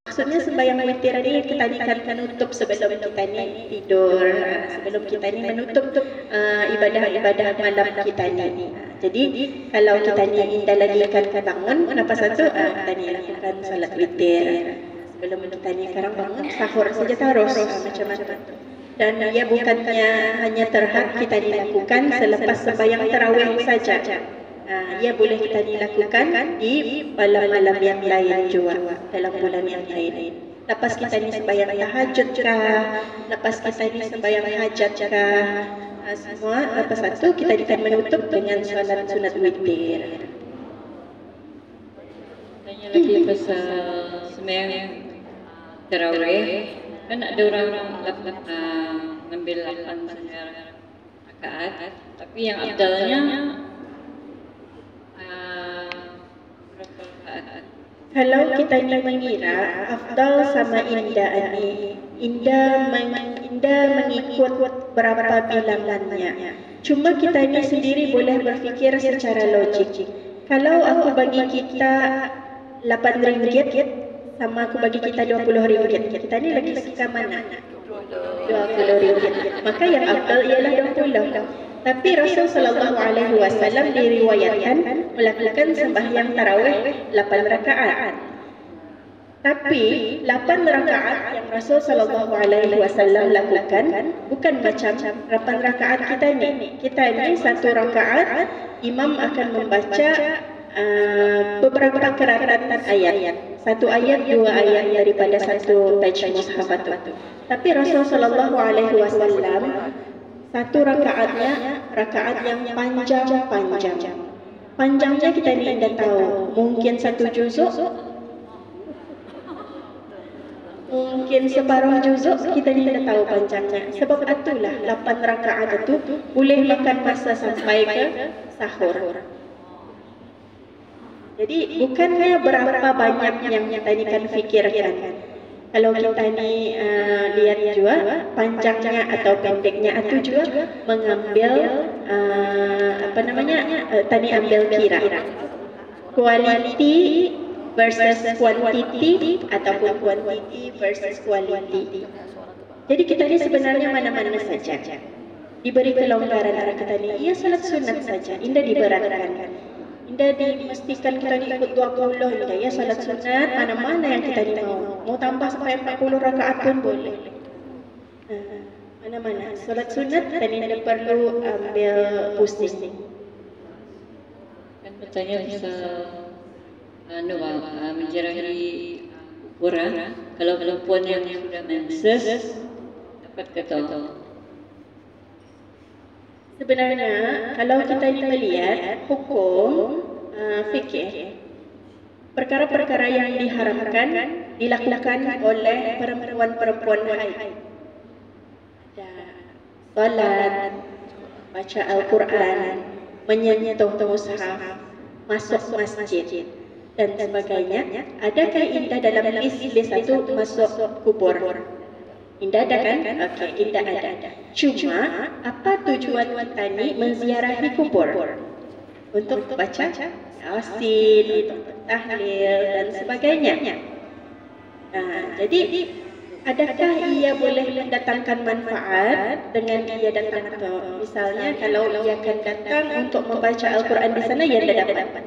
Maksudnya sembahyang witir ni kita ni kan menutup sebelum kita ni tidur, sebelum kita ni menutup ibadah-ibadah malam kita ni. Jadi kalau kita ni dah lagi kan bangun, lepas itu kita ni lakukan salat witir. Sebelum kita ni sekarang bangun, sahur saja terus macam-macam. Dan ia bukannya hanya terhad kita dilakukan selepas sembahyang tarawih saja. Ia boleh kita dilakukan di malam-malam yang lain juga, dalam bulan yang lain. Lepas kita ni sembahyang tahajud kah, lepas kita ni sembahyang hajat kah, semua lepas itu kita akan menutup dengan solat sunat witir. Tanya lagi pasal sembahyang tarawih, kan ada orang ngambil 8 rakaat, tapi yang abdalnya kalau kita ni mengira afdal sama indah ni, indah mengikut berapa bilangannya. Cuma kita ni sendiri boleh berfikir secara logik. Kalau aku bagi kita 8 ringgit sama aku bagi kita 20 ringgit, kita ni lagi suka mana? 20 ringgit. Maka yang afdal ialah 20. Tapi Rasul sallallahu alaihi wasallam diriwayatkan melakukan sembahyang tarawih 8 rakaat. Tapi 8 rakaat yang Rasul sallallahu alaihi wasallam lakukan bukan macam 8 rakaat kita ni. Kita ni satu rakaat imam akan membaca beberapa keratan ayat. Satu ayat, dua ayat daripada satu bacaan mushaf itu. Tapi Rasul sallallahu alaihi wasallam satu rakaatnya rakaat yang panjang. Panjangnya kita ni dah tahu. Mungkin satu juzuk, mungkin separuh juzuk, kita ni dah tahu panjangnya. Sebab itulah 8 rakaat itu boleh makan masa sampai ke sahur. Jadi bukannya berapa banyak yang kita ni kan fikirkan. Kalau kita ni lihat juga panjangnya atau pendeknya itu juga mengambil tadi ambil kira quality versus quantity ataupun quantity versus quality. Jadi kita ni sebenarnya mana-mana saja diberi kelonggaran arah kita ni. Ia salat sunat saja, indah diberatkan. Indah dimestikan kita ni ikut 20 indah. Ya salat sunat mana-mana yang kita ni mau tambah sampai 40 rakaat pun boleh. Mana-mana salat sunat kita ni tidak perlu ambil pusing. Kan bertanya pasal menjarahi ukuran, kalau perempuan yang sudah menses dapat kata. Sebenarnya kalau kita ini melihat hukum fikih, perkara-perkara yang diharamkan dilakukan oleh perempuan-perempuan haid. Ada salat, baca Al-Quran, menyentuh mushaf, masuk masjid dan sebagainya. Adakah indah dalam list itu masuk kubur? Indah ada kan? Okey, indah ada. Cuma apa tujuan kita ni menziarahi kubur? Untuk baca yasin, untuk tahlil dan sebagainya. Jadi adakah ia boleh mendatangkan manfaat dengan ia datang atau misalnya kalau ia akan datang untuk membaca Al-Quran di sana ia tidak dapat.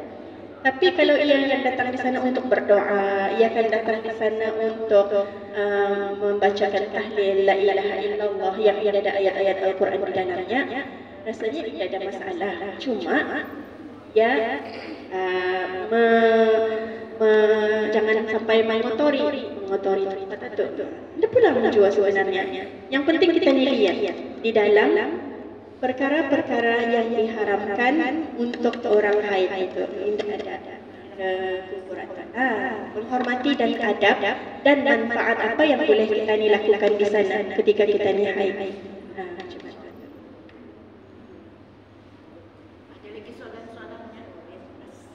Tapi kalau ia yang datang di sana untuk berdoa, ia akan datang di sana untuk membacakan tahlil la ilaha illallah yang ada ayat-ayat Al-Quran di dalamnya, rasanya tidak ada masalah. Cuma ya jangan sampai mengotori tempat itu. Tidak pula menjual sebenarnya. Yang penting kita lihat di dalam perkara-perkara yang diharamkan untuk orang haid itu. Ada menghormati dan adab dan manfaat apa yang boleh kita ni lakukan di sana ketika kita ni haid.